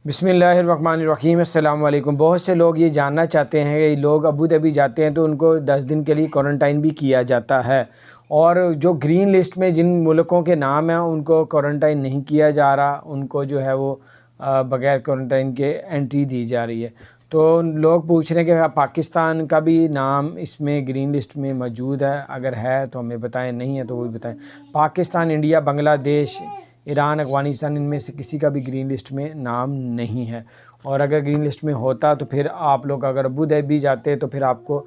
بسم اللہ الرحمن الرحیم۔ السلام علیکم۔ بہت سے لوگ یہ جاننا چاہتے ہیں کہ لوگ ابو دھابی جاتے ہیں تو ان کو 10 دن کے لیے کوارنٹائن بھی کیا جاتا ہے، اور جو گرین لسٹ میں جن ملکوں کے نام ہیں ان کو کوارنٹائن نہیں کیا جا رہا، ان کو جو ہے وہ بغیر کوارنٹائن کے انٹری دی جا رہی ہے۔ تو لوگ پوچھ رہے ہیں کہ پاکستان کا بھی نام اس میں گرین لسٹ میں موجود ہے، اگر ہے تو ہمیں بتائیں، نہیں ہے تو وہ بھی بتائیں۔ پاکستان، انڈیا، بنگلہ دیش، ایران، افغانستان، ان میں سے کسی کا بھی گرین لسٹ میں نام نہیں ہے، اور اگر گرین لسٹ میں ہوتا تو پھر آپ لوگ اگر ابو دھابی جاتے تو پھر آپ کو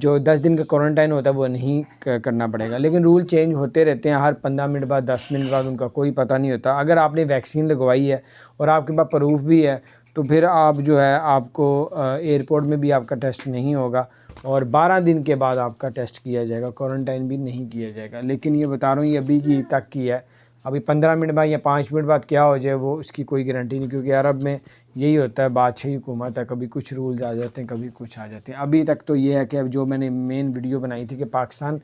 جو 10 دن کا کوارنٹائن ہوتا ہے وہ نہیں کرنا پڑے گا۔ لیکن رول چینج ہوتے رہتے ہیں، ہر 15 منٹ بعد، 10 منٹ بعد، ان کا کوئی پتہ نہیں ہوتا۔ اگر آپ نے ویکسین لگوائی ہے اور آپ کے پاس پروف بھی ہے تو پھر آپ جو ہے آپ کو ایئرپورٹ میں بھی آپ کا ٹیسٹ نہیں ہوگا، اور 12 دن کے بعد آپ کا ٹیسٹ کیا جائے گا، کوارنٹائن بھی نہیں کیا جائے گا۔ لیکن یہ بتا رہا ہوں، یہ ابھی کی تک کی ہے، ابھی 15 منٹ بعد یا 5 منٹ بعد کیا ہو جائے وہ اس کی کوئی گارنٹی نہیں، کیونکہ عرب میں یہی ہوتا ہے، بادشاہی حکومت ہے، کبھی کچھ رولز آ جاتے ہیں، کبھی کچھ آ جاتے ہیں۔ ابھی تک تو یہ ہے کہ اب جو میں نے مین ویڈیو بنائی تھی کہ پاکستان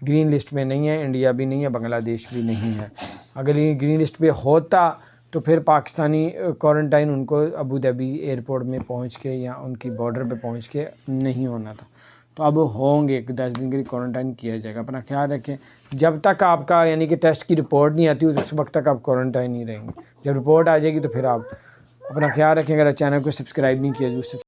گرین لسٹ میں نہیں ہے، انڈیا بھی نہیں ہے، بنگلہ دیش بھی نہیں ہے۔ اگر یہ گرین لسٹ پہ ہوتا تو پھر پاکستانی کوارنٹائن ان کو ابو دھابی ایئرپورٹ میں پہنچ کے یا ان کی بارڈر پہ پہنچ کے نہیں ہونا تھا۔ تو اب ہوں گے، 10 دن کے لیے کوارنٹائن کیا جائے گا۔ اپنا خیال رکھیں، جب تک آپ کا یعنی کہ ٹیسٹ کی رپورٹ نہیں آتی اس وقت تک آپ کوارنٹائن نہیں رہیں گے۔ جب رپورٹ آ جائے گی تو پھر آپ اپنا خیال رکھیں۔ اگر چینل کو سبسکرائب نہیں کیا